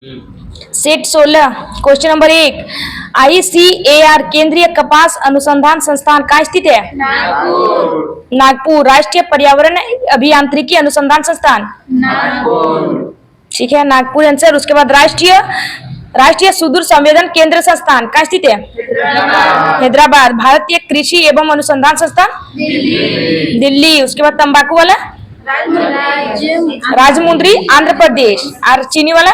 Set 16 question number 1। ICAR केंद्रीय कपास अनुसंधान संस्थान कहाँ स्थित है? नागपुर। राष्ट्रीय पर्यावरण अभियांत्रिकी अनुसंधान संस्थान नागपुर। ठीक है, नागपुर आंसर। उसके बाद राष्ट्रीय सुदूर संवेदन केंद्र संस्थान कहाँ स्थित है? हैदराबाद। भारतीय कृषि एवं अनुसंधान संस्थान दिल्ली। उसके बाद तंबाकू वाला राजमुंद्री आंध्र प्रदेश। और चीनी वाला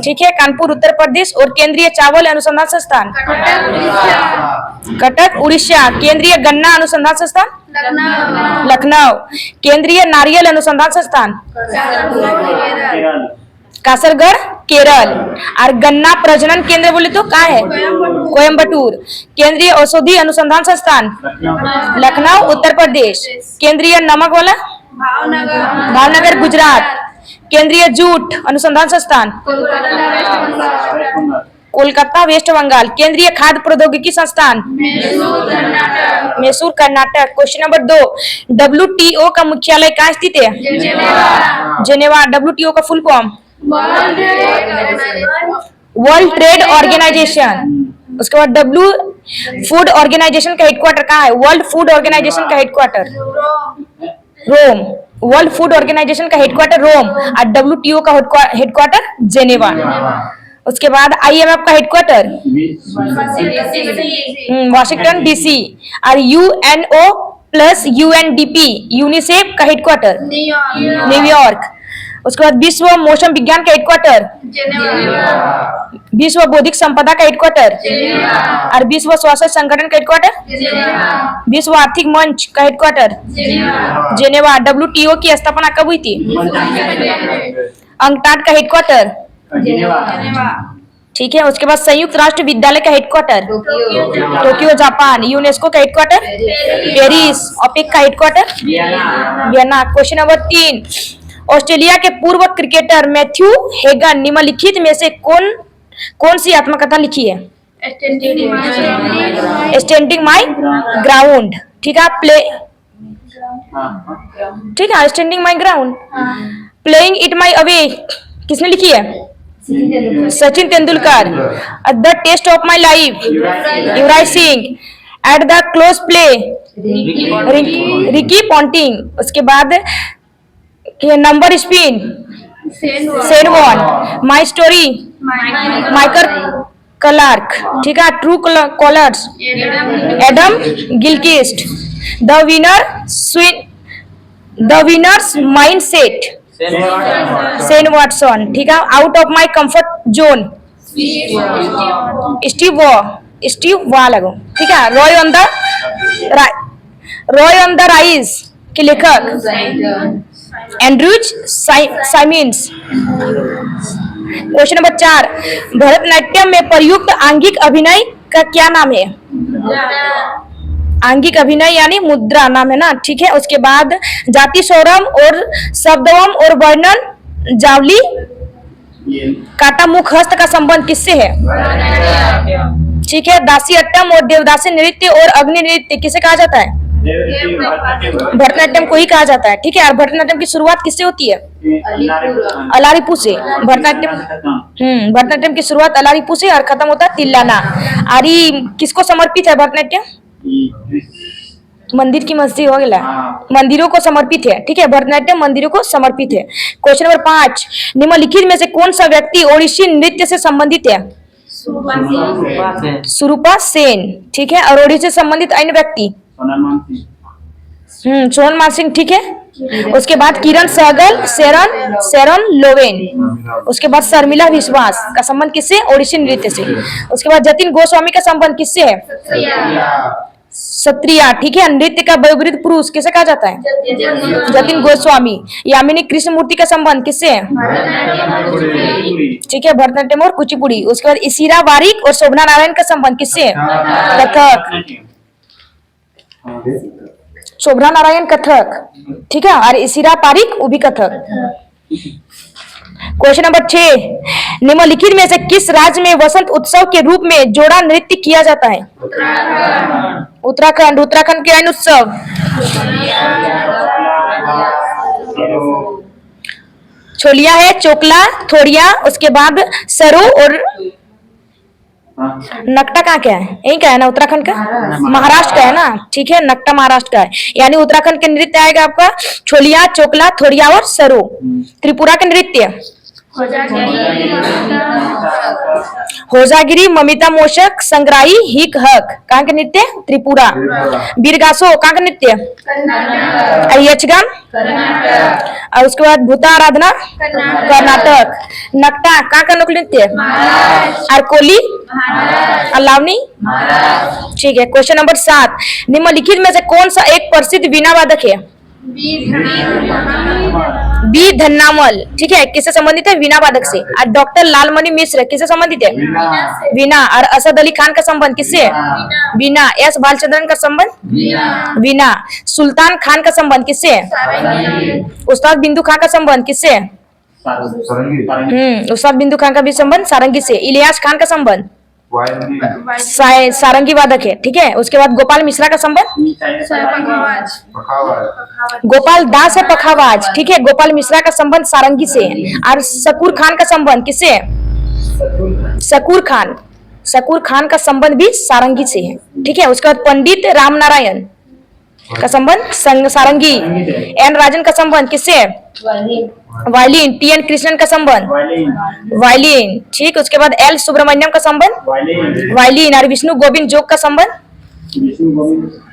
ठीक है, कानपुर उत्तर प्रदेश। और केंद्रीय चावल अनुसंधान संस्थान कटक उड़ीसा। केंद्रीय गन्ना अनुसंधान संस्थान लखनऊ। केंद्रीय नारियल अनुसंधान संस्थान कासरगढ़ केरल। और गन्ना प्रजनन केंद्र बोले तो कहाँ है? कोयम्बटूर। केंद्रीय औषधि अनुसंधान संस्थान लखनऊ उत्तर प्रदेश। केंद्रीय नमक वाला भावनगर गुजरात। केंद्रीय जूट अनुसंधान संस्थान कोलकाता वेस्ट बंगाल। केंद्रीय खाद्य प्रौद्योगिकी संस्थान Mysore Karnataka. Question number 2। WTO का मुख्यालय कहाँ स्थित है? जेनेवा। WTO का full form world trade organization. उसके बाद फूड ऑर्गेनाइजेशन का हेडक्वार्टर कहाँ है? वर्ल्ड फूड ऑर्गेनाइजेशन का headquarter Rome. World food organization का हेडक्वार्टर रोम और WTO का हेडक्वार्टर जेनेवा। उसके बाद IMF का हेडक्वार्टर वाशिंगटन DC। और UNO प्लस UNDP यूनिसेफ का हेडक्वार्टर न्यूयॉर्क। उसके बाद विश्व मौसम विज्ञान का हेडक्वार्टर विश्व बौद्धिक संपदा का हेडक्वार्टर और विश्व स्वास्थ्य संगठन का हेडक्वार्टर विश्व आर्थिक मंच का हेडक्वार्टर जेनेवा। WTO की स्थापना कब हुई थी? अंकटाड का हेडक्वार्टर ठीक है। उसके बाद संयुक्त राष्ट्र विद्यालय का हेडक्वार्टर टोक्यो जापान। यूनेस्को का हेडक्वार्टर पेरिस। ओपेक का headquarter Vienna. Question number 3। Australia के पूर्व क्रिकेटर मैथ्यू हेगन निम्नलिखित में से कौन सी आत्मकथा लिखी है? Standing my ground. ठीक है, standing my ground. Playing it my away किसने लिखी है? Sachin Tendulkar. The test of my life Yuvraj Singh. At the close play Ricky Ponting. उसके बाद number spin Shane Warne. My story Michael Clarke. ठीक है। True colours Adam Gilchrist. The winner's mindset Shane Watson. ठीक है। Out of my comfort zone Steve Waugh लगो। ठीक है। Roy on the rise के लेखक Andrews Symonds. Question number 4। Bharatanatyam में प्रयुक्त आंगिक अभिनय का क्या नाम है? आंगिक अभिनय यानी मुद्रा नाम है ना। ठीक है। उसके बाद जाति स्वरम और शब्दवम और वर्णन जावली काटा मुख हस्त का संबंध किससे है? ठीक है। दासी अट्टम और देवदासी नृत्य और अग्नि नृत्य किसे कहा जाता है? भरतनाट्यम को ही कहा जाता है। ठीक है। और भरतनाट्यम की शुरुआत किससे होती है? अलारीपू से। भरतनाट्यम की शुरुआत अलारीपू से और खत्म होता है तिल्लाना। और किसको समर्पित है भरतनाट्यम? मंदिर की मस्जिद हो गया, मंदिरों को समर्पित है। ठीक है। भरतनाट्यम मंदिरों को समर्पित है। Question number 5। निम्नलिखित में से कौन सा व्यक्ति ओडिसी नृत्य से संबंधित है? सुरूपा सेन। ठीक है। और ओडिसी से संबंधित अन्य व्यक्ति सोनल मान सिंह। ठीक है। उसके बाद किरण सहगल शेरन लोवेन। उसके बाद शर्मिला विश्वास का संबंध किससे? ओडिसी नृत्य से। उसके बाद जतिन गोस्वामी का संबंध किससे है? सत्रिया। ठीक है। नृत्य का वयोवृद्ध पुरुष किसे कहा जाता है? जतिन गोस्वामी। यामिनी कृष्णमूर्ति का संबंध किससे है? ठीक है, भरतनाट्यम और कुचिपुड़ी। उसके बाद इशिरा वारिक और शोभना नारायण का संबंध किससे है? कथक। शोभना नारायण कथक। ठीक है। और इशिरा पारिक वो भी कथक। Question number 6। निम्नलिखित में से किस राज्य में वसंत उत्सव के रूप में जोड़ा नृत्य किया जाता है? उत्तराखंड। उत्तराखंड के अन्य उत्सव छोलिया है, चोकला, थोड़िया, उसके बाद सरू और नकटा कहाँ क्या है? यही का है ना, उत्तराखंड का, महाराष्ट्र का है ना। ठीक है, नकटा महाराष्ट्र का है। यानी उत्तराखंड के नृत्य आएगा आपका छोलिया, चोकला, थोड़िया और सरू। त्रिपुरा के नृत्य होजागिरी, ममिता मोशक, संग्राही, हिक हक। कहाँ के नृत्य? त्रिपुरा। बीरगासो कहाँ का नृत्य? यक्षगान। और उसके बाद भूता आराधना कर्नाटक। नकटा कहाँ का लोक नृत्य? अरकोली। लावनी। ठीक है, क्वेश्चन नंबर 7, निम्नलिखित में से कौन सा एक प्रसिद्ध वीणा वादक है? बी धन्नामल। ठीक है, किससे संबंधित है? वीणा वादक से। और डॉक्टर लालमणि मिश्र किससे संबंधित है? वीणा। और असद अली खान का संबंध किससे? वीणा। एस बालचंद्रन का संबंध? वीणा। सुल्तान खान का संबंध किससे? उस्ताद बिंदु खान का संबंध किससे? उस्ताद बिंदु खान का भी संबंध सारंगी से। इलियास खान का संबंध सारंगी वादक है। ठीक है, उसके बाद गोपाल मिश्रा का संबंध गोपाल दास है पखावाज। ठीक है, गोपाल मिश्रा का संबंध सारंगी से है। और शकूर खान का संबंध किससे है? शकूर खान का संबंध भी सारंगी से है। ठीक है, उसके बाद पंडित राम नारायण का संबंध सारंगी। एन राजन का संबंध किससे है? वायलिन। टी एन कृष्णन का संबंध वायलिन। ठीक, उसके बाद एल सुब्रमण्यम का संबंध वायलिन। और विष्णु गोविंद जोग का संबंध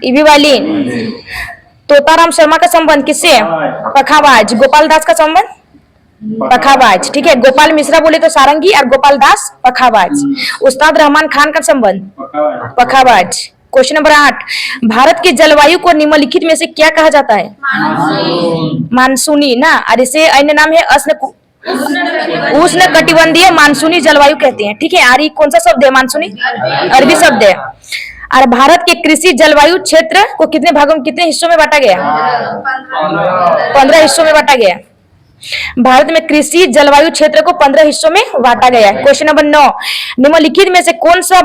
भी वायलिन। तोताराम शर्मा का संबंध किससे है? पखावाज। गोपाल दास का संबंध पखावाज। ठीक है, गोपाल मिश्रा बोले तो सारंगी और गोपाल दास पखावाज। उस्ताद रहमान खान का संबंध पखावाज। क्वेश्चन नंबर 8, भारत की जलवायु को निम्नलिखित में से क्या कहा जाता है? मानसूनी ना। और इसे अन्य नाम है उष्ण कटिबंधीय मानसूनी जलवायु कहते हैं। ठीक है, और ये कौन सा शब्द है? मानसूनी अरबी शब्द है। और भारत के कृषि जलवायु क्षेत्र को कितने भागों में, कितने हिस्सों में बांटा गया? 15 हिस्सों में बांटा गया। भारत में कृषि जलवायु क्षेत्र को 15 हिस्सों में बांटा गया है। क्वेश्चन नंबर 9, निम्नलिखित में से कौन सा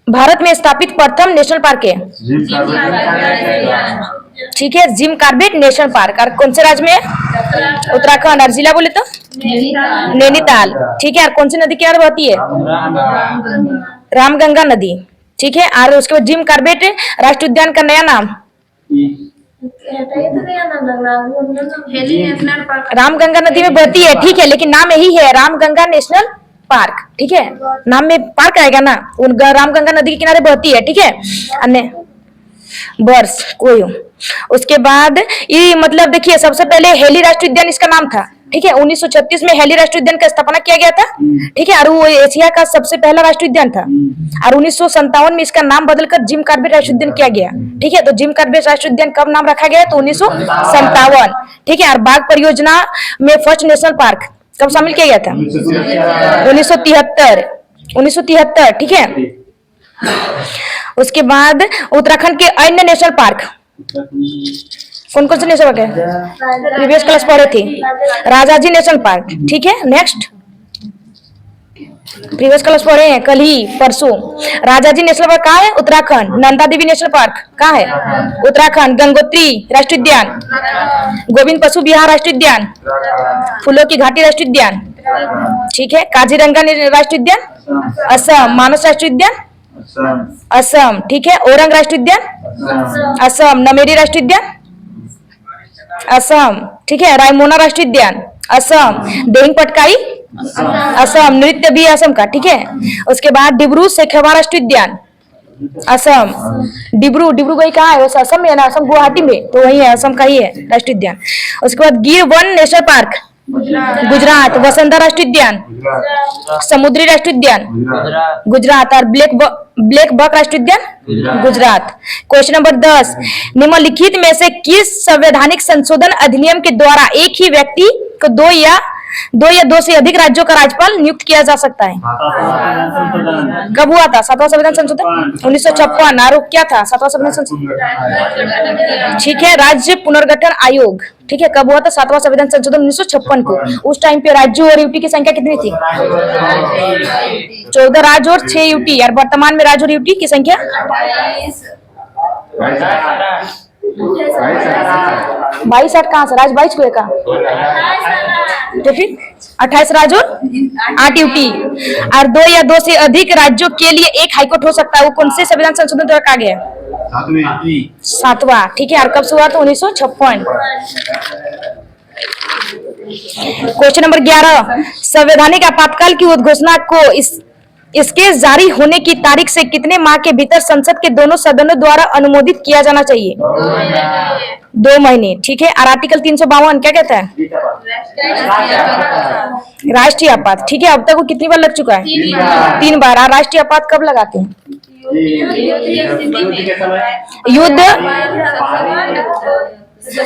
भारत में स्थापित प्रथम नेशनल पार्क है? ठीक है, जिम कॉर्बेट नेशनल पार्क। और कौन से राज्य में है? उत्तराखंड। और जिला बोले तो नैनीताल। ठीक है, और कौन सी नदी किनारे बहती है? रामगंगा नदी। ठीक है, और उसके बाद जिम कॉर्बेट राष्ट्रीय उद्यान का नया नाम रामगंगा नदी में बहती है। ठीक है, लेकिन नाम यही है, रामगंगा नेशनल पार्क। ठीक है, नाम में पार्क आएगा ना, रामगंगा नदी के किनारे बहती है। ठीक है, अन्य वर्ष कोई। उसके बाद ये मतलब देखिए, सबसे पहले हेली राष्ट्रीय उद्यान इसका नाम था। ठीक है, 1936 में हेली राष्ट्रीय उद्यान का स्थापना किया गया था। ठीक है, और वो एशिया का सबसे पहला राष्ट्रीय उद्यान था। और 1957 में इसका नाम बदलकर जिम कॉर्बेट राष्ट्रीय उद्यान किया गया। ठीक है, तो जिम कॉर्बेट राष्ट्रीय उद्यान कब नाम रखा गया? तो 1957। ठीक है, और बाघ परियोजना में फर्स्ट नेशनल पार्क कब शामिल किया गया था? 1973। ठीक है, उसके बाद उत्तराखंड के अन्य नेशनल पार्क कौन कौन से नेशनल पार्क है? प्रीवियस क्लास पढ़े थे। Rajaji national park. ठीक है, नेक्स्ट प्रीवियस क्लास पढ़े हैं कल ही परसों। राजाजी नेशनल पार्क कहाँ है? उत्तराखंड। नंदा देवी नेशनल पार्क कहाँ है? उत्तराखंड। गंगोत्री राष्ट्रीय उद्यान, गोविंद पशु विहार राष्ट्रीय उद्यान, फूलों की घाटी राष्ट्रीय उद्यान। ठीक है, काजीरंगा राष्ट्रीय उद्यान असम। मानस राष्ट्रीय उद्यान असम। ठीक है, ओरंग राष्ट्रीय उद्यान असम। नमेरी राष्ट्रीय उद्यान असम। ठीक है, रायमोना राष्ट्रीय उद्यान असम। देहिंग पटकाई असम। नृत्य भी असम का। ठीक है, उसके बाद डिब्रू सैखोवा राष्ट्रीय उद्यान असम। डिब्रूगढ़ कहाँ है? असम में है ना, असम गुवाहाटी में, तो वही है, असम का ही है राष्ट्रीय उद्यान। उसके बाद गिर one national park Gujarat. Vasanta राष्ट्रीय उद्यान, समुद्री राष्ट्रीय उद्यान गुजरात। और ब्लैक बक राष्ट्रीय उद्यान गुजरात। क्वेश्चन नंबर 10, निम्नलिखित में से किस संवैधानिक संशोधन अधिनियम के द्वारा एक ही व्यक्ति को दो या दो से अधिक राज्यों का राज्यपाल नियुक्त किया जा सकता है? कब हुआ था 7वां संविधान संशोधन? 1956। और क्या था 7वां संविधान संशोधन? ठीक है, राज्य पुनर्गठन आयोग। ठीक है, कब हुआ था 7वां संविधान संशोधन? 1956 को। उस टाइम पे राज्यों और यूटी की संख्या कितनी थी? 14 राज्य और 6 यूटी। और वर्तमान में राज्य और यूटी की संख्या 22। 8 कहाँ से? राज्य 22 को है कहा? तो फिर 28 राज्य और 8 यूटी। और 2 या 2 से अधिक राज्यों के लिए एक हाईकोर्ट हो सकता है। वो कौन से संविधान संशोधन द्वारा कहा गया? 7वां। ठीक है। और कब से हुआ था? 1956। क्वेश्चन नंबर 11, संवैधानिक आपातकाल की उद्घोषणा को इसके जारी होने की तारीख से कितने माह के भीतर संसद के दोनों सदनों द्वारा अनुमोदित किया जाना चाहिए? 2 महीने। ठीक है। और आर्टिकल 352 क्या कहता है? राष्ट्रीय आपात। ठीक है। अब तक वो कितनी बार लग चुका है? 3 बार। और राष्ट्रीय आपात कब लगाते हैं?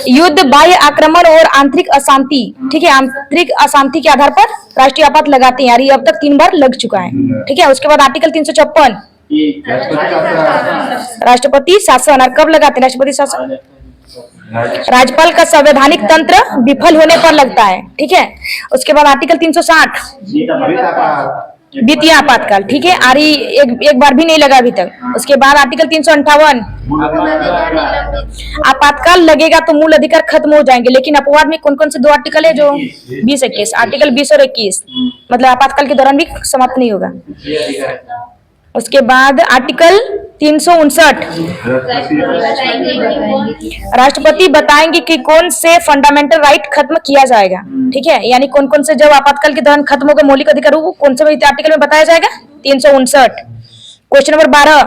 युद्ध, बाह्य आक्रमण और आंतरिक अशांति। ठीक है। आंतरिक अशांति के आधार पर राष्ट्रीय आपात लगाते हैं। यार ये अब तक 3 बार लग चुका है। ठीक है। उसके बाद आर्टिकल 356 राष्ट्रपति शासन। और कब लगाते हैं राष्ट्रपति शासन? राज्यपाल का संवैधानिक तंत्र विफल होने पर लगता है। ठीक है। उसके बाद आर्टिकल 360 द्वितीय आपातकाल। ठीक है। आर एक बार भी नहीं लगा अभी तक। उसके बाद आर्टिकल 358 आपातकाल लगेगा तो मूल अधिकार खत्म हो जाएंगे। लेकिन अपवाद में कौन कौन से 2 आर्टिकल है? जो 20-21 आर्टिकल 20 और 21 मतलब आपातकाल के दौरान भी समाप्त नहीं होगा। उसके बाद आर्टिकल 359 राष्ट्रपति बताएंगे कि कौन से फंडामेंटल राइट खत्म किया जाएगा। ठीक है। यानी कौन कौन से जब आपातकाल के दौरान खत्म होगा मौलिक अधिकार वो कौन से आर्टिकल में बताया जाएगा? 359। क्वेश्चन नंबर 12,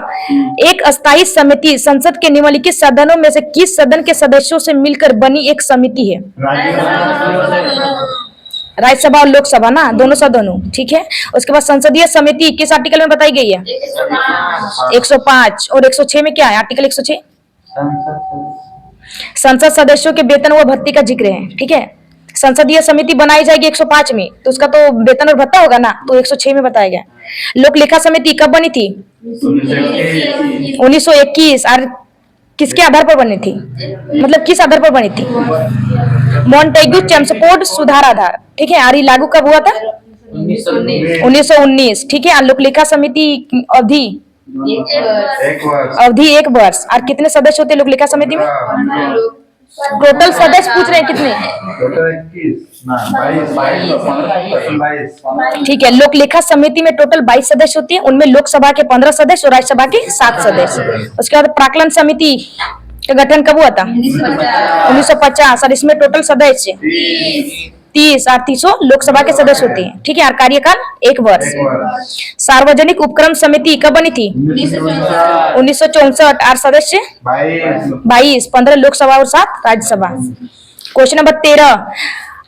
एक अस्थायी समिति संसद के निम्नलिखित सदनों में से किस सदन के सदस्यों से मिलकर बनी एक समिति है? राज्यसभा और लोकसभा ना, दोनों सदनों। ठीक है। उसके बाद संसदीय समिति किस आर्टिकल में बताई गई है? 105। और 106 में क्या है? आर्टिकल 106 संसद सदस्यों के वेतन व भत्ते का जिक्र है। ठीक है। संसदीय समिति बनाई जाएगी 105 में, तो उसका तो वेतन और भत्ता होगा ना, तो 106 में बताया गया। लोक लेखा समिति कब बनी थी? 1921। और किसके आधार पर बनी थी? मतलब किस आधार पर बनी थी? मॉन्टेग्यू चेम्सफोर्ड सुधार आधार। ठीक है। और ये लागू कब हुआ था? 1919। ठीक है। लोक लेखा समिति अवधि 1 वर्ष। और कितने सदस्य होते हैं लोक लेखा समिति में? टोटल सदस्य पूछ रहे हैं कितने? ठीक है। लोक लेखा समिति में टोटल 22 सदस्य होते हैं। उनमें लोकसभा के 15 सदस्य और राज्यसभा के 7 सदस्य। उसके बाद प्राक्कलन समिति का गठन कब हुआ था? 1950। और इसमें टोटल सदस्य 30 और 300 लोकसभा के सदस्य होते हैं। ठीक है। और कार्यकाल 1 वर्ष। सार्वजनिक उपक्रम समिति कब बनी थी? 1964। और सदस्य 22, 15 लोकसभा और 7 राज्यसभा। क्वेश्चन नंबर 13,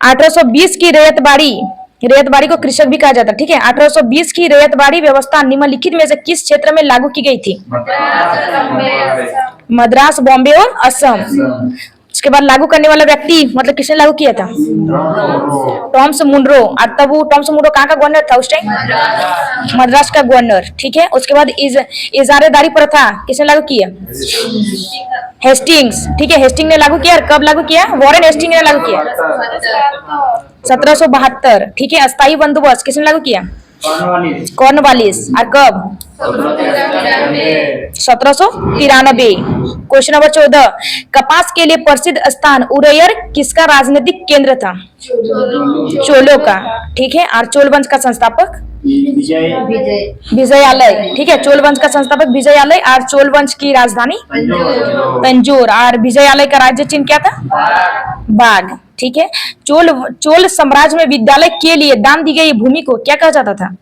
1820 की रैयतबाड़ी को कृषक भी कहा जाता है। ठीक है। 1820 की रैयतबाड़ी व्यवस्था निम्नलिखित में से किस क्षेत्र में लागू की गई थी? मद्रास, बॉम्बे और असम। उसके बाद लागू करने वाला व्यक्ति मतलब किसने लागू किया था? Thomas Munro. और तब वो टॉमस मुनरो कहाँ का गवर्नर था उस टाइम? मद्रास का गवर्नर। ठीक है। उसके बाद इजारेदारी प्रथा किसने लागू किया? हेस्टिंग्स। ठीक है। हेस्टिंग ने लागू किया। और कब लागू किया? वॉरेन हेस्टिंग ने लागू किया 1772। ठीक है। अस्थायी बंदोबस्त किसने लागू किया? कॉर्नवालिस। और कब? 1793। क्वेश्चन नंबर 14, कपास के लिए प्रसिद्ध स्थान उरैयर किसका राजनीतिक केंद्र था? चोलों का। ठीक है। और चोल वंश का संस्थापक विजयालय। ठीक है। चोल वंश का संस्थापक विजयालय। और चोल वंश की राजधानी तंजौर। और विजयालय का राज्य चिन्ह क्या था? बाघ। ठीक है। चोल साम्राज्य में विद्यालय के लिए दान दी गई भूमि को क्या कहा जाता था?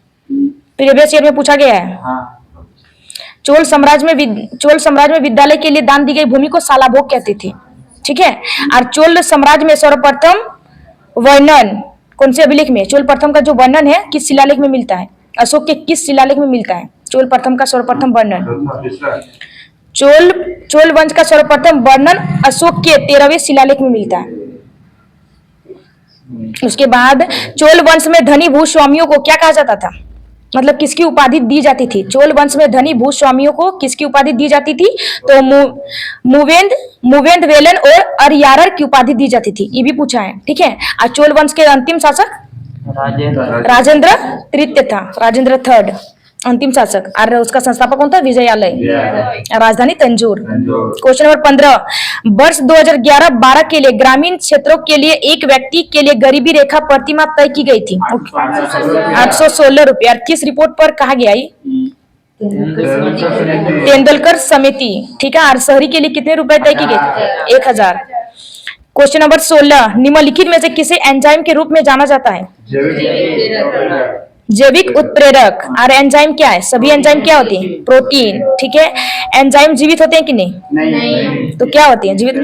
प्रीवियस ईयर में पूछा गया है। चोल साम्राज्य में विद्यालय के लिए दान दी गई भूमि को शालाभोग कहते थे। ठीक है। और चोल साम्राज्य में सर्वप्रथम वर्णन कौन से अभिलेख में? चोल प्रथम का जो वर्णन है किस शिलालेख में मिलता है? अशोक के किस शिलालेख में मिलता है चोल प्रथम का सर्वप्रथम वर्णन? चोल वंश का सर्वप्रथम वर्णन अशोक के 13वें शिलालेख में मिलता है। उसके बाद चोल वंश में धनी भूस्वामियों को क्या कहा जाता था? मतलब किसकी उपाधि दी जाती थी? चोल वंश में धनी भूस्वामियों को किसकी उपाधि दी जाती थी? तो मुवेंद वेलन और अरियारर की उपाधि दी जाती थी। ये भी पूछा है। ठीक है। और चोल वंश के अंतिम शासक राजेंद्र तृतीय था, राजेंद्र थर्ड। अंतिम शासक। और उसका संस्थापक कौन था? विजयालय। राजधानी तंजौर। क्वेश्चन नंबर 15, वर्ष 2011-12 के लिए ग्रामीण क्षेत्रों के लिए एक व्यक्ति के लिए गरीबी रेखा प्रतिमाह तय की गई थी 816 रुपये। और किस रिपोर्ट पर कहा गया? तेंदुलकर समिति। ठीक है। और शहरी के लिए कितने रुपए तय की गई? 1000। क्वेश्चन नंबर 16, निम्नलिखित में से किसे एंजाइम के रूप में जाना जाता है? जैविक उत्प्रेरक। और एंजाइम क्या है? सभी एंजाइम क्या होती हैं? प्रोटीन। ठीक है। एंजाइम जीवित होते हैं कि नहीं? तो क्या होती हैं? जीवित।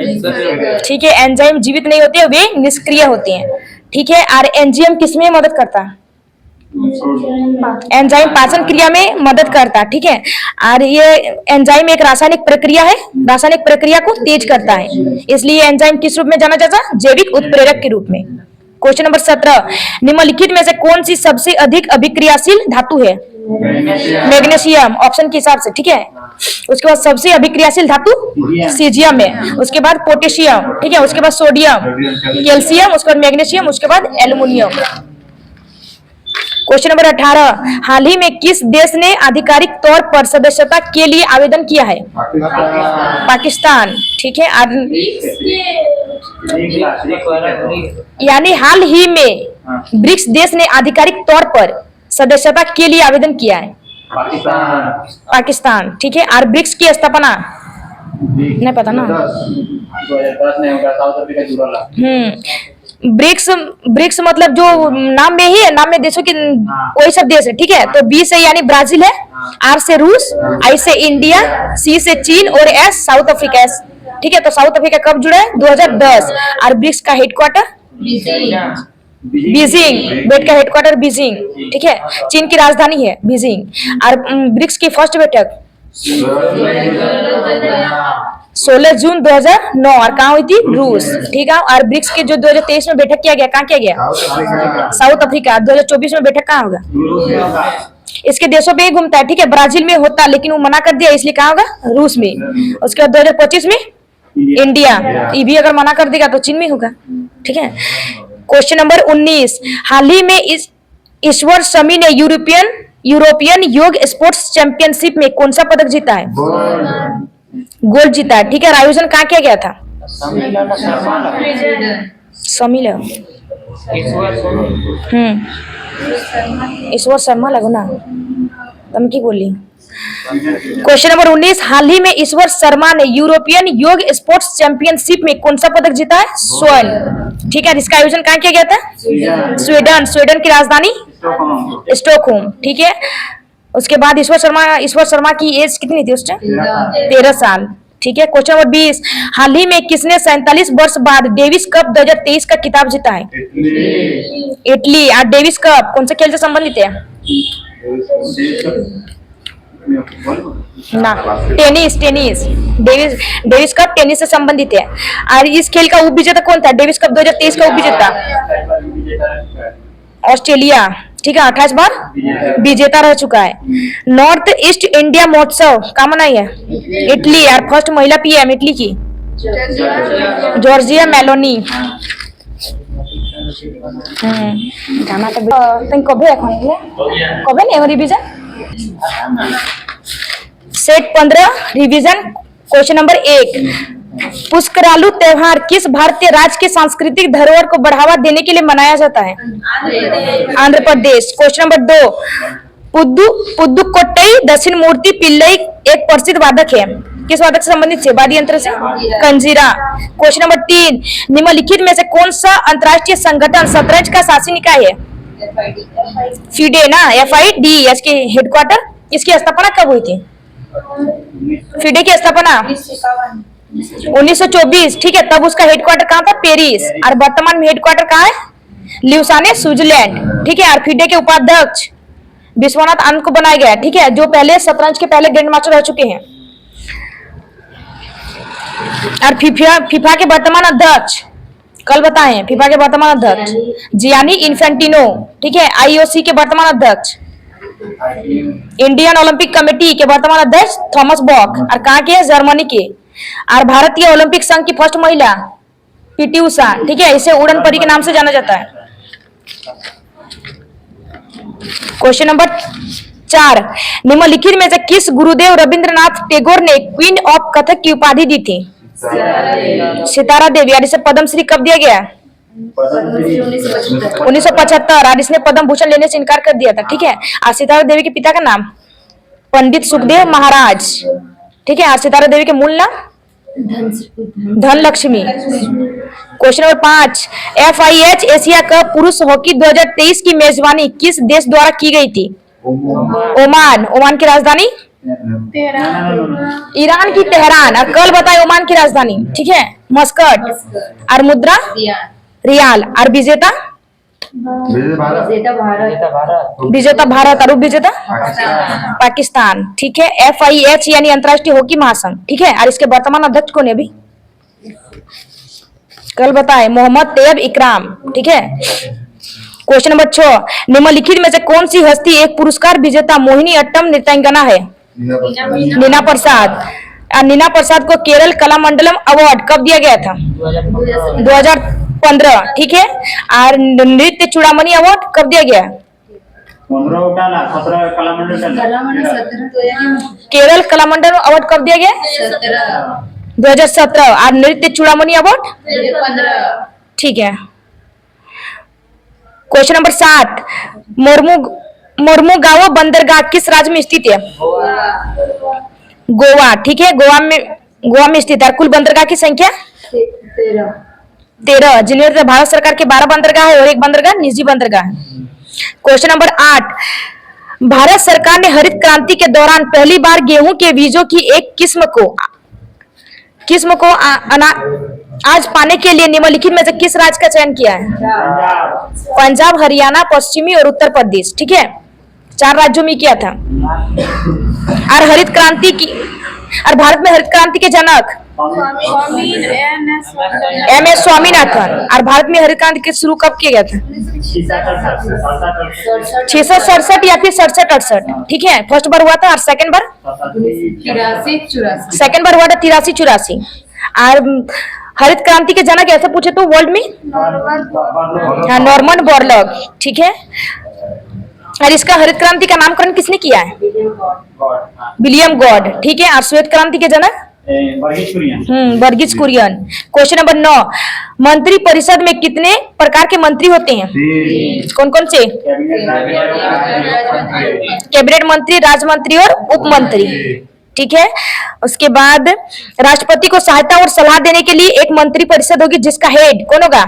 ठीक है। एंजाइम जीवित नहीं होते, वे निष्क्रिय होते हैं। ठीक है। और एंजाइम किसमें मदद करता है? एंजाइम पाचन क्रिया में मदद करता है। ठीक है। और ये एंजाइम एक रासायनिक प्रक्रिया है, रासायनिक प्रक्रिया को तेज करता है, इसलिए एंजाइम किस रूप में जाना जाता है? जैविक उत्प्रेरक के रूप में। क्वेश्चन नंबर 17, निम्नलिखित में से कौन सी सबसे अधिक अभिक्रियाशील धातु है? मैग्नीशियम, ऑप्शन के हिसाब से। ठीक है। उसके बाद सबसे अभिक्रियाशील धातु सीजियम है, उसके बाद पोटेशियम। ठीक है। उसके बाद सोडियम, कैल्शियम, उसके बाद मैग्नीशियम, उसके बाद एल्युमिनियम। क्वेश्चन नंबर 18, हाल ही में किस देश ने आधिकारिक तौर पर सदस्यता के लिए आवेदन किया है? पाकिस्तान। ठीक है। यानी हाल ही में ब्रिक्स देश ने आधिकारिक तौर पर सदस्यता के लिए आवेदन किया है? पाकिस्तान। ठीक है। और ब्रिक्स की स्थापना नहीं पता ना? 2010 में होगा, साउथ अफ्रीका जुड़ा। ब्रिक्स मतलब जो नाम में ही है, नाम में देशों की वही सब देश है। ठीक है। तो बी से यानी ब्राजील है, आर से रूस, आई से इंडिया, सी से चीन और एस साउथ अफ्रीका। ठीक है। तो साउथ अफ्रीका कब जुड़ा है? 2010। और ब्रिक्स का हेडक्वार्टर बीजिंग। बेट का हेडक्वार्टर बीजिंग। ठीक है। चीन की राजधानी है बीजिंग। और ब्रिक्स की फर्स्ट बैठक 16 जून 2009। और कहाँ हुई थी? रूस। ठीक है। और ब्रिक्स के जो 2023 में बैठक किया गया, कहाँ किया गया? South Africa. 2024 में बैठक कहाँ होगा? इसके देशों पे ही घूमता है। ठीक है। ब्राजील में होता, लेकिन वो मना कर दिया, इसलिए कहाँ होगा? रूस में। उसके बाद 2025 में इंडिया। ये भी अगर मना कर देगा तो चीन में होगा। ठीक है। क्वेश्चन नंबर 19, हाल ही में ईश्वर शमी ने यूरोपियन योग स्पोर्ट्स चैंपियनशिप में कौन सा पदक जीता है? गोल्ड जीता है। ठीक है। आयोजन कहाँ किया गया था? सम्मेलन। ईश्वर शर्मा लगो ना, तुम की बोली? क्वेश्चन नंबर 19, हाल ही में ईश्वर शर्मा ने यूरोपियन योग स्पोर्ट्स चैंपियनशिप में कौन सा पदक जीता है? स्वर्ण। ठीक है। इसका आयोजन कहाँ किया गया था? स्वीडन। स्वीडन की राजधानी स्टॉकहोम। ठीक है। उसके बाद ईश्वर शर्मा की एज कितनी थी उस टाइम? 13 साल। ठीक है। क्वेश्चन नंबर 20, हाल ही में किसने 47 वर्ष बाद डेविस कप 2023 का खिताब जीता है? इटली। और डेविस कप कौन से खेल से संबंधित है? ना, टेनिस। डेविस कप टेनिस से संबंधित है। और इस खेल का उपविजेता कौन था? डेविस कप 2023 का उपविजेता ऑस्ट्रेलिया। ठीक है। 28 बार विजेता रह चुका है। नॉर्थ ईस्ट इंडिया महोत्सव कहाँ मनाई है? इटली। और फर्स्ट महिला पीएम इटली की जॉर्जिया मेलोनी। गाना तो कभी कभी नहीं revision set 15 revision. Question number 1, Pushkaralu त्योहार किस भारतीय राज्य के सांस्कृतिक धरोहर को बढ़ावा देने के लिए मनाया जाता है? आंध्र प्रदेश। क्वेश्चन नंबर 2, पुदुकोट्टई दक्षिण मूर्ति पिल्लई एक प्रसिद्ध वादक है, किस वादक से संबंधित है? वाद्य यंत्र से, कंजीरा। क्वेश्चन नंबर 3, निम्नलिखित में से कौन सा अंतरराष्ट्रीय संगठन शतरंज का शासी निकाय है? FIDE ना, FIDE। इसके हेडक्वार्टर, इसकी स्थापना कब हुई थी? FIDE की स्थापना 1924। ठीक है। तब उसका हेडक्वार्टर कहाँ था? पेरिस। और वर्तमान में हेडक्वार्टर कहाँ है? ल्यूसाने, स्विट्जरलैंड। ठीक है। और FIDE के उपाध्यक्ष विश्वनाथ आनंद को बनाया गया। ठीक है। जो पहले शतरंज के पहले ग्रैंड मास्टर रह चुके हैं। और फीफा के वर्तमान अध्यक्ष कल बताएं, फीफा के वर्तमान अध्यक्ष जियानी इन्फेंटिनो। ठीक है। IOC के वर्तमान अध्यक्ष, इंडियन ओलंपिक कमेटी के वर्तमान अध्यक्ष थॉमस बॉक। और कहाँ के? जर्मनी के। और भारतीय ओलंपिक संघ की फर्स्ट महिला PT उषा। ठीक है। इसे उड़न परी के नाम से जाना जाता है। क्वेश्चन नंबर 4 निम्नलिखित में से किस गुरुदेव रविंद्रनाथ टैगोर ने क्वीन ऑफ कथक की उपाधि दी थी? सितारा देवी। और इसे पद्मश्री कब दिया गया? 1975। और इसने पद्म भूषण लेने से इनकार कर दिया था। ठीक है। और सितारा देवी के पिता का नाम पंडित सुखदेव महाराज। ठीक है। और सितारा देवी के मूल नाम धन Lakshmi. Question number 5 FIH Asia cup पुरुष हॉकी 2023 की मेजबानी किस देश द्वारा की गई थी? ओमान। ओमान की राजधानी ईरान की तेहरान। और कल बताए ओमान की राजधानी। ठीक है। मस्कट। और मुद्रा रियाल। और विजेता विजेता भारत। और विजेता पाकिस्तान। ठीक है। FIH यानी अंतर्राष्ट्रीय हॉकी महासंघ। ठीक है। और इसके वर्तमान अध्यक्ष कौन है अभी? कल बताए मोहम्मद तैयब इकराम। ठीक है। क्वेश्चन नंबर 6 निम्नलिखित में से कौन सी हस्ती एक पुरस्कार विजेता मोहिनी अट्टम नृत्यांगना है? नीना प्रसाद। और नीना प्रसाद को केरल कलामंडलम अवार्ड कब दिया गया था? 2015। ठीक है। और नृत्य चूड़ामणि अवार्ड कब दिया गया? 15 केरल कलामंडलम अवार्ड कब दिया गया? 2017। और नृत्य चूड़ामणि अवार्ड 15। ठीक है। क्वेश्चन नंबर 7 मोरमुगाओ बंदरगाह किस राज्य में स्थित है? गोवा। ठीक है। गोवा में स्थित है। कुल बंदरगाह की संख्या 13 जिनमें भारत सरकार के 12 बंदरगाह है और एक बंदरगाह निजी बंदरगाह है। क्वेश्चन नंबर 8 भारत सरकार ने हरित क्रांति के दौरान पहली बार गेहूं के बीजों की एक किस्म को आज पाने के लिए निम्नलिखित में से किस राज्य का चयन किया है? पंजाब, हरियाणा, पश्चिमी और उत्तर प्रदेश। ठीक है। 4 राज्यों में किया था। और हरित क्रांति की और भारत में हरित क्रांति के जनक MS स्वामीनाथन। और भारत में हरित क्रांति के शुरू कब किया गया था? 667 या फिर 67-68। ठीक है। फर्स्ट बार हुआ था। और सेकंड बार 83-84। और हरित क्रांति के जनक ऐसे पूछे तो वर्ल्ड में नॉर्मन बोरलॉग। ठीक है। और इसका हरित क्रांति का नामकरण किसने किया है? William God. ठीक है। और श्वेत क्रांति के जनक वर्गीज कुरियन। क्वेश्चन नंबर 9 मंत्री परिषद में कितने प्रकार के मंत्री होते हैं? कौन कौन से? कैबिनेट मंत्री, राज्य मंत्री और उप मंत्री। ठीक है। उसके बाद राष्ट्रपति को सहायता और सलाह देने के लिए एक मंत्री परिषद होगी जिसका हेड कौन होगा?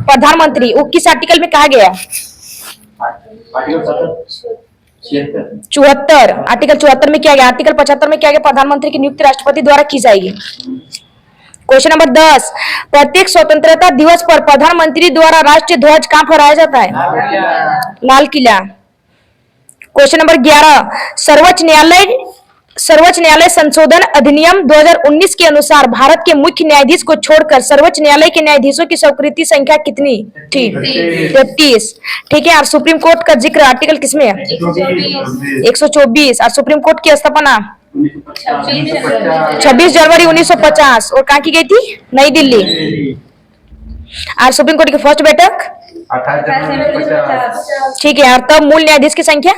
प्रधानमंत्री। वो किस आर्टिकल में कहा गया? 74। आर्टिकल 74 में क्या गया? आर्टिकल 75 में क्या गया? प्रधानमंत्री की नियुक्ति राष्ट्रपति द्वारा की जाएगी। क्वेश्चन नंबर 10 प्रत्येक स्वतंत्रता दिवस पर प्रधानमंत्री द्वारा राष्ट्रीय ध्वज कहां फहराया जाता है? लाल किला। क्वेश्चन नंबर 11 सर्वोच्च न्यायालय संशोधन अधिनियम 2019 के अनुसार भारत के मुख्य न्यायाधीश को छोड़कर सर्वोच्च न्यायालय के न्यायाधीशों की स्वीकृति संख्या कितनी थी? 33। ठीक है। और सुप्रीम कोर्ट का जिक्र आर्टिकल किसमें है? 124। और सुप्रीम कोर्ट की स्थापना 26 जनवरी 1950 और कहाँ की गई थी? नई दिल्ली। और सुप्रीम कोर्ट की फर्स्ट बैठक 28 ठीक है। और तब मूल न्यायाधीश की संख्या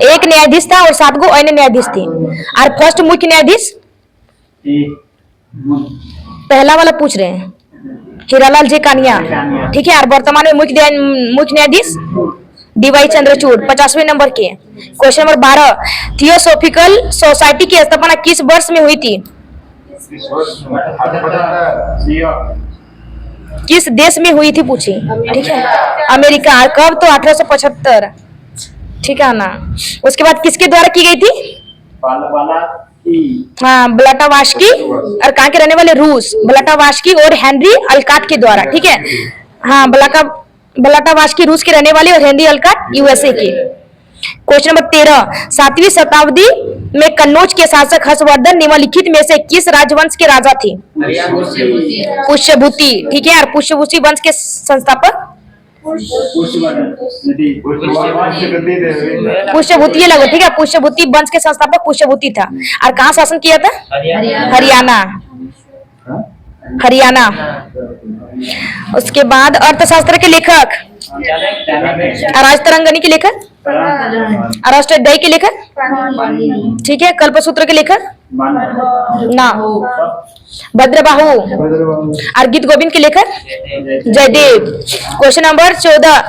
1 न्यायाधीश था और 7 अन्य न्यायाधीश थे। और फर्स्ट मुख्य न्यायाधीश पहला वाला पूछ रहे हैं हीरालाल जे कानिया। ठीक है। और वर्तमान में मुख्य न्यायाधीश DY चंद्रचूड़ 50वें नंबर के। क्वेश्चन नंबर 12 थियोसॉफिकल सोसाइटी की स्थापना किस वर्ष में हुई थी? किस देश में हुई थी पूछी? ठीक है। अमेरिका। कब? तो 1875। ठीक है ना। उसके बाद किसके द्वारा की गई थी? हाँ ब्लाटावास्की। और कहाँ के रहने वाले? रूस। ब्लाटावास्की और हेनरी अल्काट के द्वारा। ठीक है। हाँ ब्लाटावास्की रूस के रहने वाले और हेनरी अल्काट USA के। क्वेश्चन नंबर 13 7वीं शताब्दी में कन्नौज के शासक हर्षवर्धन निम्नलिखित में से किस राजवंश के राजा थे? पुष्यभूति। ठीक है। और पुष्यभूति वंश के संस्थापक पुष्यभूति लगो। ठीक है। पुष्यभूति वंश के संस्थापक पुष्यभूति था। और कहाँ शासन किया था? हरियाणा। उसके बाद अर्थशास्त्र के लेखक राजतरंगिणी के लेखक अराष्ट्रध्यायी के लेखक? ठीक है। कल्पसूत्र के लेखक? ना। भद्रबाहु। और गीत गोविंद के लेखक? जयदेव। क्वेश्चन नंबर 14,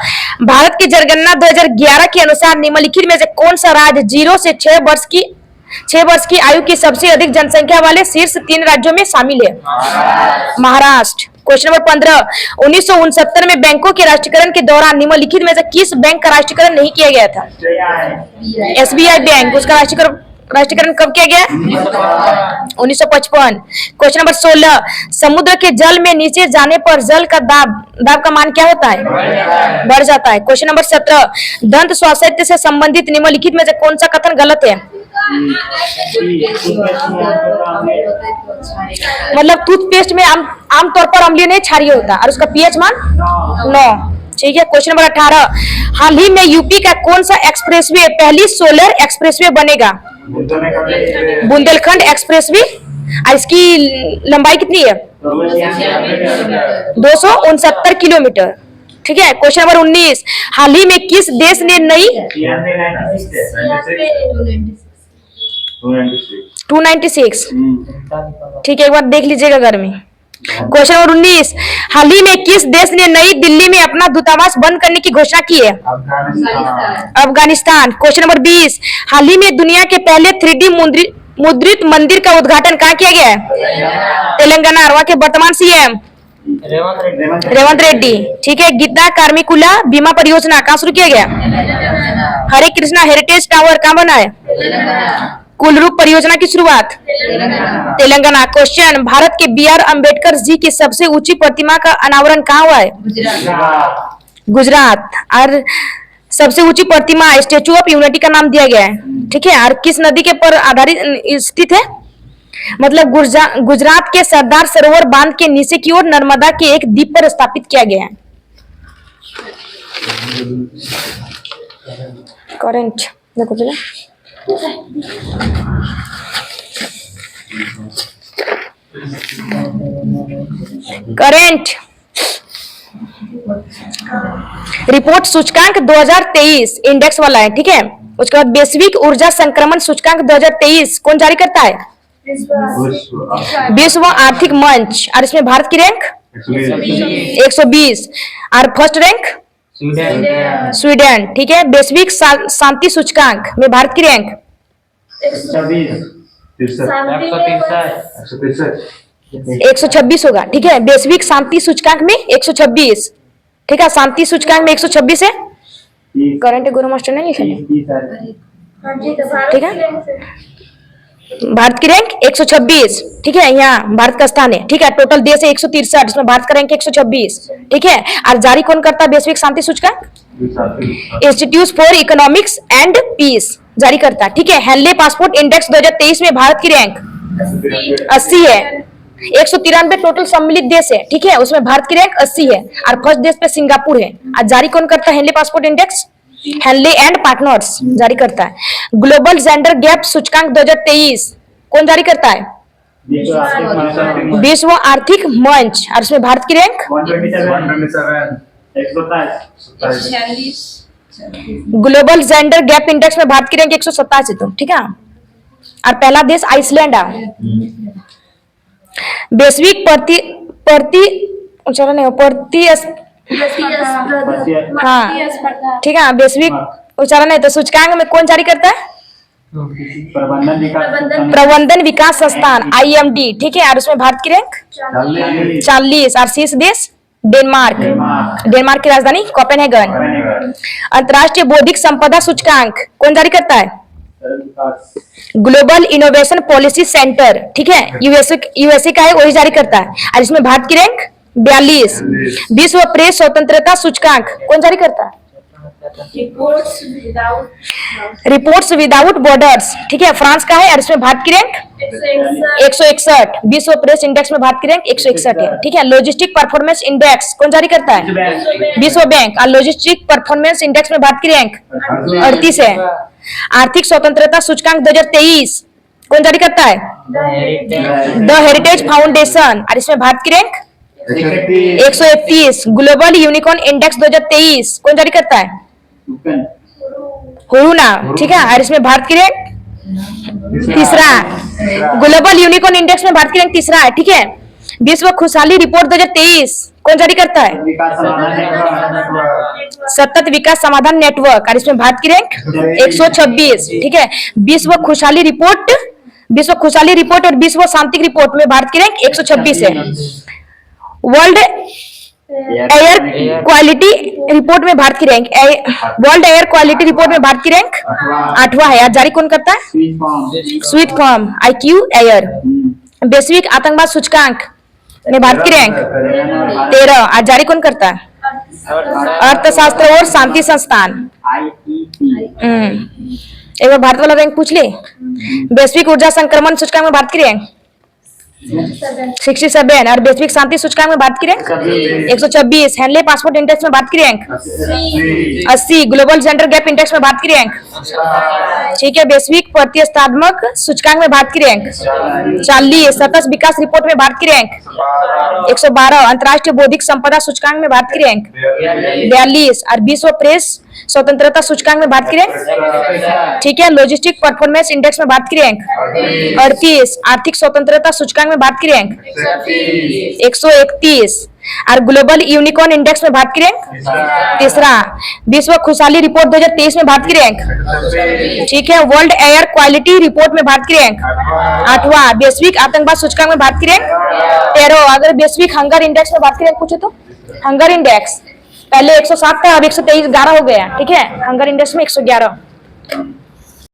भारत की जनगणना 2011 के अनुसार निम्नलिखित में से कौन सा राज्य 0 से 6 वर्ष की आयु की सबसे अधिक जनसंख्या वाले शीर्ष 3 राज्यों में शामिल है? महाराष्ट्र। क्वेश्चन नंबर 15, 1969 में बैंकों के राष्ट्रीयकरण के दौरान निम्नलिखित में से किस बैंक का राष्ट्रीयकरण नहीं किया गया था? SBI bank. उसका राष्ट्रीयकरण कब किया गया? 1955। क्वेश्चन नंबर 16, समुद्र के जल में नीचे जाने पर जल का दाब का मान क्या होता है? बढ़ जाता है। क्वेश्चन नंबर 17, दंत स्वास्थ्य से संबंधित निम्नलिखित में से कौन सा कथन गलत है? मतलब टूथपेस्ट में आमतौर पर अम्लीय नहीं क्षारीय होता और उसका पीएच मान 9। ठीक है। क्वेश्चन नंबर 18, हाल ही में यूपी का कौन सा एक्सप्रेसवे पहली सोलर एक्सप्रेसवे बनेगा? बुंदेलखंड एक्सप्रेसवे। और इसकी लंबाई कितनी है? 269 किलोमीटर। ठीक है। क्वेश्चन नंबर 19, हाल ही में किस देश ने नई 296। ठीक है, एक बार देख लीजिएगा घर में। क्वेश्चन नंबर 19, हाल ही में किस देश ने नई दिल्ली में अपना दूतावास बंद करने की घोषणा की है? अफगानिस्तान। क्वेश्चन नंबर 20, हाल ही में दुनिया के पहले 3D मुद्रित मंदिर का उद्घाटन कहाँ किया गया है? तेलंगाना। वहाँ के वर्तमान CM रेवंत रेड्डी। ठीक है। गीता कार्मिकुला बीमा परियोजना कहाँ शुरू किया गया? हरे कृष्णा हेरिटेज टावर कहाँ बना है? कुलरूप परियोजना की शुरुआत तेलंगाना। क्वेश्चन, भारत के BR अम्बेडकर जी की सबसे ऊंची प्रतिमा का अनावरण कहाँ हुआ है? गुजरात। और सबसे ऊंची प्रतिमा स्टेचू ऑफ यूनिटी का नाम दिया गया है। ठीक है। और किस नदी के पर आधारित स्थित है? मतलब गुजरात के सरदार सरोवर बांध के नीचे की ओर नर्मदा के एक द्वीप पर स्थापित किया गया है। करंट देखो चलो। करेंट रिपोर्ट सूचकांक 2023 इंडेक्स वाला है। ठीक है। उसके बाद वैश्विक ऊर्जा संक्रमण सूचकांक 2023 कौन जारी करता है? विश्व आर्थिक मंच। और इसमें भारत की रैंक 120 और फर्स्ट रैंक स्वीडन। ठीक है। वैश्विक शांति सूचकांक में भारत की रैंक 126 होगा। ठीक है। वैश्विक शांति सूचकांक में 126। ठीक है। शांति सूचकांक में 126 है। करंट गुरु मास्टर ने लिखा है। ठीक है। भारत की रैंक 126। ठीक है। यहाँ भारत का स्थान है। ठीक है। टोटल देश है 163, इसमें भारत का रैंक 126। ठीक है। और जारी कौन करता है वैश्विक शांति सूचकांक? Institute for economics and peace जारी करता है। ठीक है। हेनले पासपोर्ट इंडेक्स 2023 में भारत की रैंक 80 है। 193 टोटल सम्मिलित देश है। ठीक है। उसमें भारत की रैंक 80 है और फर्स्ट देश पे सिंगापुर है। और जारी कौन करता है Henley passport index? Henley and partners जारी करता है। ग्लोबल जेंडर गैप सूचकांक 2023 कौन जारी करता है? विश्व आर्थिक मंच। और इसमें भारत की rank 127। Global gender gap index में भारत की रैंक 127 है। तो ठीक है। और पहला देश आइसलैंड है। वैश्विक हाँ ठीक है। वैश्विक उच्चारण है तो सूचकांक में कौन जारी करता है? प्रबंधन विकास संस्थान IMD। ठीक है। और उसमें भारत की रैंक 40 और शीर्ष देश डेनमार्क। डेनमार्क की राजधानी कोपेनहेगन। अंतर्राष्ट्रीय बौद्धिक संपदा सूचकांक कौन जारी करता है? Global innovation policy centre. ठीक है। यूएसए का है, वही जारी करता है। और इसमें भारत की रैंक 42। विश्व प्रेस स्वतंत्रता सूचकांक कौन जारी करता है? Reports without borders. ठीक है। फ्रांस का है और इसमें भारत की रैंक 161। विश्व प्रेस इंडेक्स में भारत की रैंक 161 है। ठीक है। लॉजिस्टिक परफॉर्मेंस इंडेक्स कौन जारी करता है? विश्व बैंक। और लॉजिस्टिक परफॉर्मेंस इंडेक्स में भारत की रैंक 38 है। आर्थिक स्वतंत्रता सूचकांक 2023 कौन जारी करता है? The heritage foundation. और इसमें भारत की रैंक 131। ग्लोबल यूनिकॉर्न इंडेक्स 2023 कौन जारी करता है? कोरोना, ठीक है। और इसमें भारत की रैंक तीसरा। ग्लोबल यूनिकॉर्न इंडेक्स में भारत की रैंक तीसरा है, ठीक है। विश्व खुशहाली रिपोर्ट 2023 कौन जारी करता है? विकास समाधान नेटवर्क। सतत विकास समाधान नेटवर्क, और इसमें भारत की रैंक 126, ठीक है। विश्व खुशहाली रिपोर्ट और विश्व शांति रिपोर्ट में भारत की रैंक 126 है। वर्ल्ड एयर क्वालिटी रिपोर्ट में भारत की rank world air quality report में भारत की रैंक 8वां है। जारी कौन करता है? Sweet form IQ air. वैश्विक आतंकवाद सूचकांक में भारत की रैंक 13। आज जारी कौन करता है? अर्थशास्त्र और शांति संस्थान। एक बार भारत वाला रैंक पूछ ले। वैश्विक ऊर्जा संक्रमण सूचकांक में भारत की रैंक 67, और वैश्विक शांति सूचकांक में भारत की रैंक 126। हेनले पासपोर्ट इंडेक्स में भारत की rank 80। Global gender gap index में भारत की रैंक, ठीक है। वैश्विक प्रतिस्पर्धात्मक सूचकांक में भारत की रैंक 40। सतत विकास रिपोर्ट में भारत की रैंक 112। अंतर्राष्ट्रीय बौद्धिक संपदा सूचकांक में भारत की रैंक 42, और विश्व प्रेस स्वतंत्रता सूचकांक में भारत की रैंक, ठीक है। लॉजिस्टिक परफॉर्मेंस इंडेक्स में भारत की रैंक 38। आर्थिक स्वतंत्रता सूचकांक में भारत की रैंक 131, और ग्लोबल यूनिकॉर्न इंडेक्स में भारत की रैंक तीसरा। विश्व खुशहाली रिपोर्ट 2023 में भारत की रैंक, ठीक है। वर्ल्ड एयर क्वालिटी रिपोर्ट में भारत की रैंक 8वां। वैश्विक आतंकवाद सूचकांक में भारत की रैंक 13। अगर वैश्विक हंगर इंडेक्स में भारत की रैंक पूछे तो हंगर इंडेक्स पहले 107 था, अब 123 11 हो गया, ठीक है। हंगर इंडेक्स में 111।